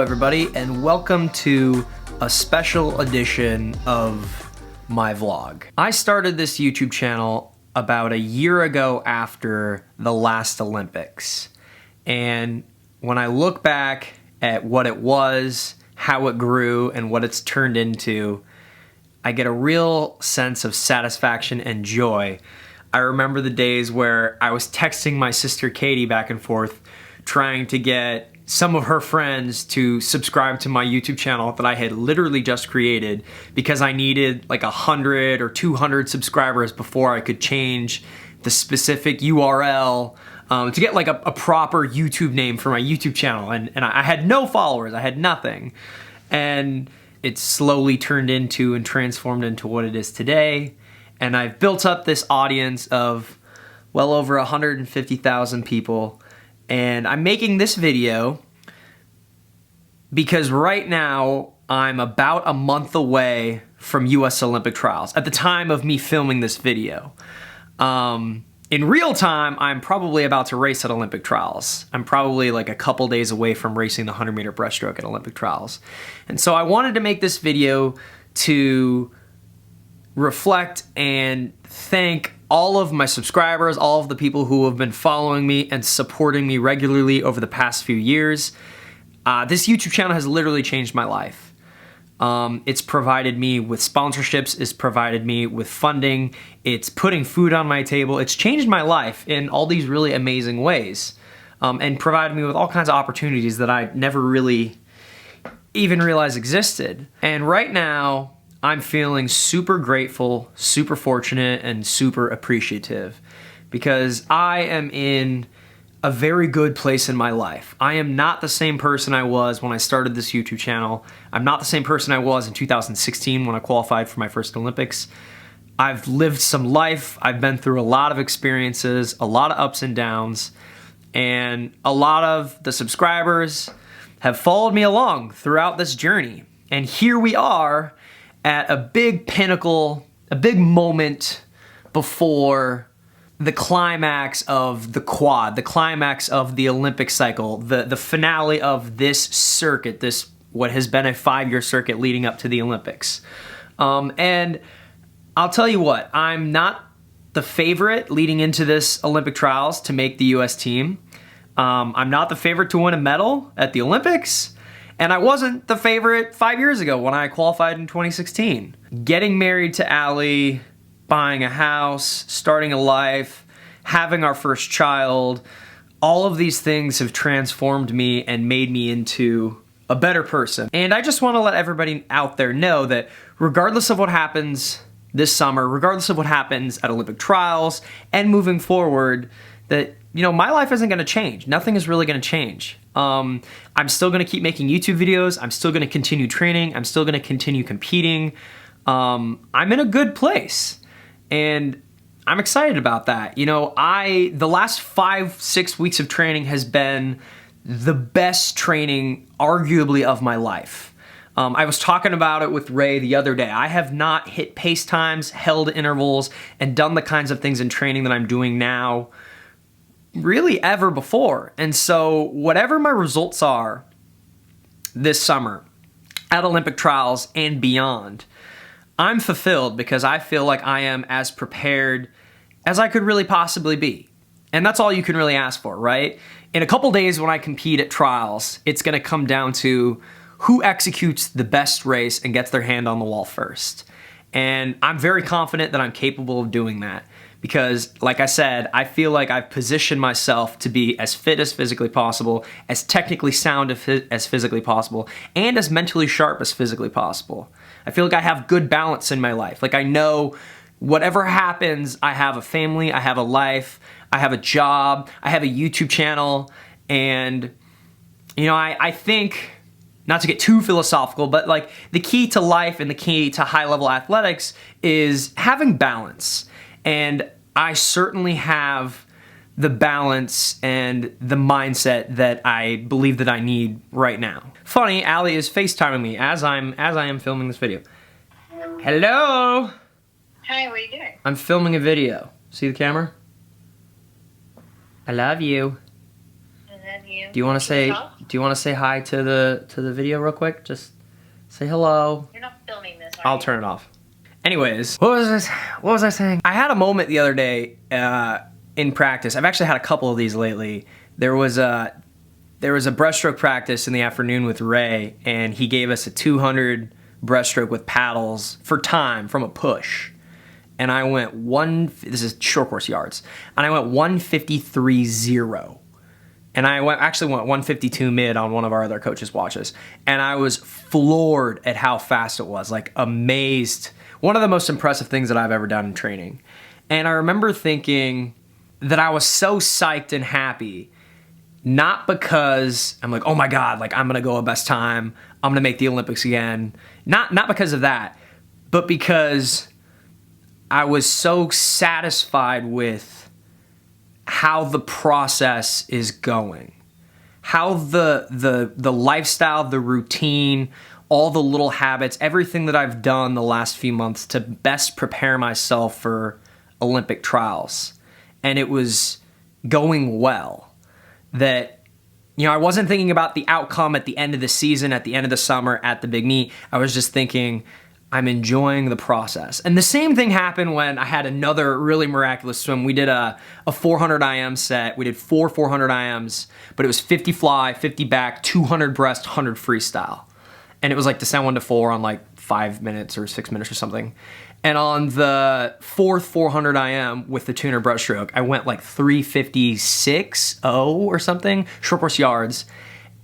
everybody, and welcome to a special edition of my vlog. I started this YouTube channel about a year ago after the last Olympics. And when I look back at what it was, how it grew, and what it's turned into, I get a real sense of satisfaction and joy. I remember the days where I was texting my sister Katie back and forth, trying to get some of her friends to subscribe to my YouTube channel that I had literally just created because I needed like 100 or 200 subscribers before I could change the specific URL to get like a proper YouTube name for my YouTube channel. And I had no followers, I had nothing. And it slowly turned into and transformed into what it is today. And I've built up this audience of well over 150,000 people. And I'm making this video because right now I'm about a month away from US Olympic trials at the time of me filming this video. In real time, I'm probably about to race at Olympic trials. I'm probably like a couple days away from racing the 100-meter breaststroke at Olympic trials. And so I wanted to make this video to reflect and thank all of my subscribers, all of the people who have been following me and supporting me regularly over the past few years. This YouTube channel has literally changed my life. It's provided me with sponsorships, it's provided me with funding, it's putting food on my table, it's changed my life in all these really amazing ways, and provided me with all kinds of opportunities that I never really even realized existed. And right now, I'm feeling super grateful, super fortunate, and super appreciative because I am in a very good place in my life. I am not the same person I was when I started this YouTube channel. I'm not the same person I was in 2016 when I qualified for my first Olympics. I've lived some life. I've been through a lot of experiences, a lot of ups and downs, and a lot of the subscribers have followed me along throughout this journey. And here we are at a big pinnacle, a big moment before the climax of the quad, the climax of the Olympic cycle, the finale of this circuit, this what has been a 5-year circuit leading up to the Olympics. And I'll tell you what, I'm not the favorite leading into this Olympic trials to make the US team. I'm not the favorite to win a medal at the Olympics. And I wasn't the favorite 5 years ago when I qualified in 2016. Getting married to Allie, buying a house, starting a life, having our first child, all of these things have transformed me and made me into a better person. And I just want to let everybody out there know that regardless of what happens this summer, regardless of what happens at Olympic trials and moving forward, that my life isn't going to change. Nothing is really going to change. I'm still going to keep making YouTube videos. I'm still going to continue training. I'm still going to continue competing. I'm in a good place. And I'm excited about that. The last 5-6 weeks of training has been the best training, arguably, of my life. I was talking about it with Ray the other day. I have not hit pace times, held intervals, and done the kinds of things in training that I'm doing now really ever before. And so whatever my results are this summer at Olympic trials and beyond, I'm fulfilled because I feel like I am as prepared as I could really possibly be. And that's all you can really ask for, right? In a couple days when I compete at trials, it's gonna come down to who executes the best race and gets their hand on the wall first. And I'm very confident that I'm capable of doing that. Because, like I said, I feel like I've positioned myself to be as fit as physically possible, as technically sound as physically possible, and as mentally sharp as physically possible. I feel like I have good balance in my life. Like I know whatever happens, I have a family, I have a life, I have a job, I have a YouTube channel, and I think, not to get too philosophical, but like the key to life and the key to high-level athletics is having balance. And I certainly have the balance and the mindset that I believe that I need right now. Funny, Allie is FaceTiming me as I am filming this video. Hello? Hi, what are you doing? I'm filming a video. See the camera? I love you. I love you. Do you want to say Do you want to say hi to the video real quick? Just say hello. You're not filming this, I'll turn it off. Anyways, what was I saying? I had a moment the other day in practice. I've actually had a couple of these lately. There was a breaststroke practice in the afternoon with Ray, and he gave us a 200 breaststroke with paddles for time from a push. And I went this is short course yards, and I went 153.0. And I actually went 152 mid on one of our other coaches' watches. And I was floored at how fast it was, like amazed. One of the most impressive things that I've ever done in training. And I remember thinking that I was so psyched and happy, not because I'm like, oh my God, like I'm gonna go a best time, I'm gonna make the Olympics again. Not because of that, but because I was so satisfied with how the process is going, how the lifestyle, the routine, all the little habits, everything that I've done the last few months to best prepare myself for Olympic trials. And it was going well. That, you know, I wasn't thinking about the outcome at the end of the season, at the end of the summer, at the big meet. I was just thinking, I'm enjoying the process. And the same thing happened when I had another really miraculous swim. We did a 400 IM set. We did 400 IMs, but it was 50 fly, 50 back, 200 breast, 100 freestyle. And it was like descent 1 to 4 on like 5 minutes or 6 minutes or something. And on the fourth 400 IM with the 200 breaststroke, I went like 356.0 or something, short course yards.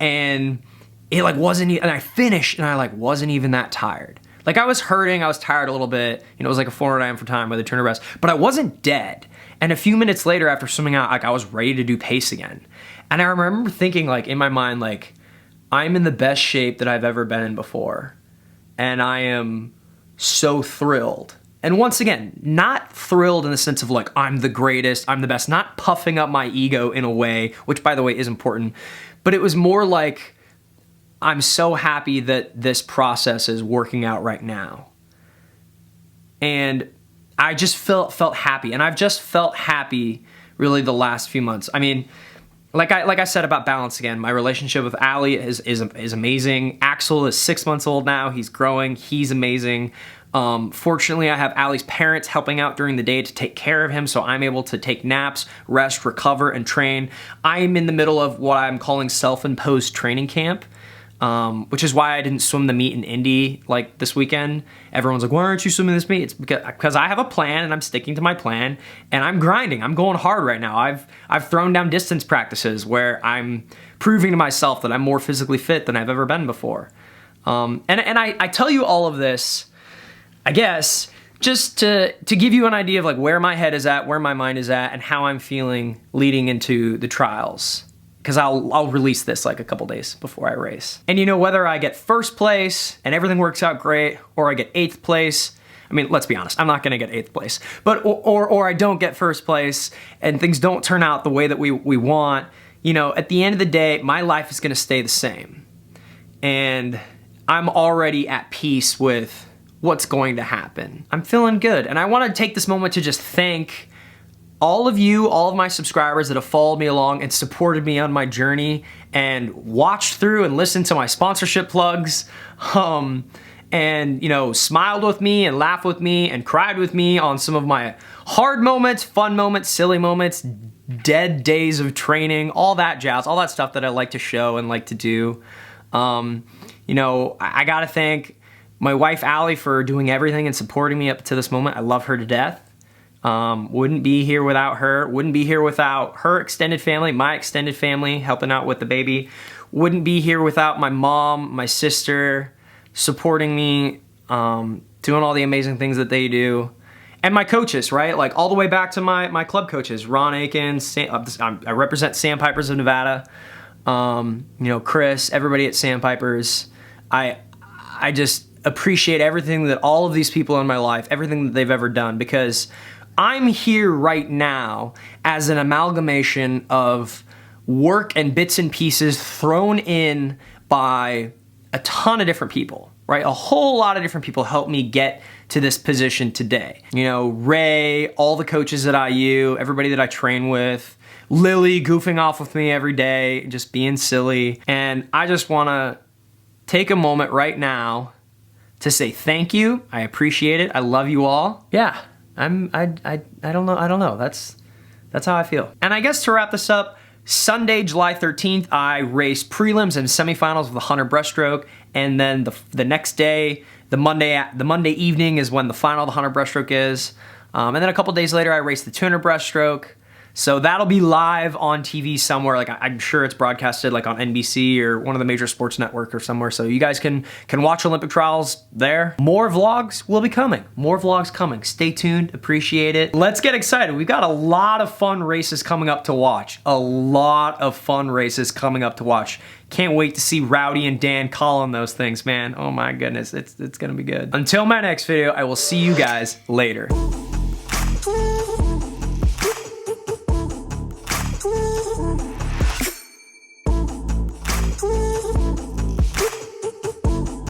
And it like wasn't, and I finished and I like wasn't even that tired. Like I was hurting, I was tired a little bit. You know, it was like a 400 IM for time with a 200 breast, but I wasn't dead. And a few minutes later after swimming out, like I was ready to do pace again. And I remember thinking like in my mind, like I'm in the best shape that I've ever been in before. And I am so thrilled. And once again, not thrilled in the sense of like, I'm the greatest, I'm the best, not puffing up my ego in a way, which by the way is important, but it was more like, I'm so happy that this process is working out right now. And I just felt happy. And I've just felt happy really the last few months. I mean, like I said about balance again, my relationship with Ali is amazing. Axel is 6 months old now. He's growing. He's amazing. Fortunately, I have Ali's parents helping out during the day to take care of him, so I'm able to take naps, rest, recover, and train. I'm in the middle of what I'm calling self-imposed training camp, which is why I didn't swim the meet in Indy like this weekend. Everyone's like, why aren't you swimming this meet? It's because I have a plan and I'm sticking to my plan and I'm grinding. I'm going hard right now. I've thrown down distance practices where I'm proving to myself that I'm more physically fit than I've ever been before. And I tell you all of this, I guess, just to give you an idea of like where my head is at, where my mind is at, and how I'm feeling leading into the trials. Because I'll release this like a couple days before I race. And you know, whether I get first place and everything works out great, or I get 8th place, I mean, let's be honest, I'm not gonna get 8th place. But, or I don't get first place and things don't turn out the way that we want, you know, at the end of the day, my life is gonna stay the same. And I'm already at peace with what's going to happen. I'm feeling good. And I wanna take this moment to just thank all of you, all of my subscribers that have followed me along and supported me on my journey and watched through and listened to my sponsorship plugs, and, you know, smiled with me and laughed with me and cried with me on some of my hard moments, fun moments, silly moments, dead days of training, all that jazz, all that stuff that I like to show and like to do. You know, I gotta thank my wife, Ali, for doing everything and supporting me up to this moment. I love her to death. Wouldn't be here without her, wouldn't be here without her extended family, my extended family helping out with the baby, wouldn't be here without my mom, my sister supporting me, doing all the amazing things that they do, and my coaches, right? Like all the way back to my club coaches, Ron Aiken, I represent Sandpipers of Nevada, you know, Chris, everybody at Sandpipers. I just appreciate everything that all of these people in my life, everything that they've ever done, because I'm here right now as an amalgamation of work and bits and pieces thrown in by a ton of different people, right? A whole lot of different people helped me get to this position today. You know, Ray, all the coaches at IU, everybody that I train with, Lily goofing off with me every day, just being silly. And I just want to take a moment right now to say thank you. I appreciate it. I love you all. Yeah, I don't know. That's how I feel. And I guess to wrap this up, Sunday, July 13th, I raced prelims and semifinals with the 100 breaststroke, and then the next day, the Monday evening is when the final of the 100 breaststroke is. And then a couple days later, I raced the 200 breaststroke. So that'll be live on TV somewhere. Like I'm sure it's broadcasted like on NBC or one of the major sports network or somewhere. So you guys can watch Olympic trials there. More vlogs will be coming. More vlogs coming. Stay tuned. Appreciate it. Let's get excited. We've got a lot of fun races coming up to watch. A lot of fun races coming up to watch. Can't wait to see Rowdy and Dan calling those things, man. Oh my goodness, it's gonna be good. Until my next video, I will see you guys later.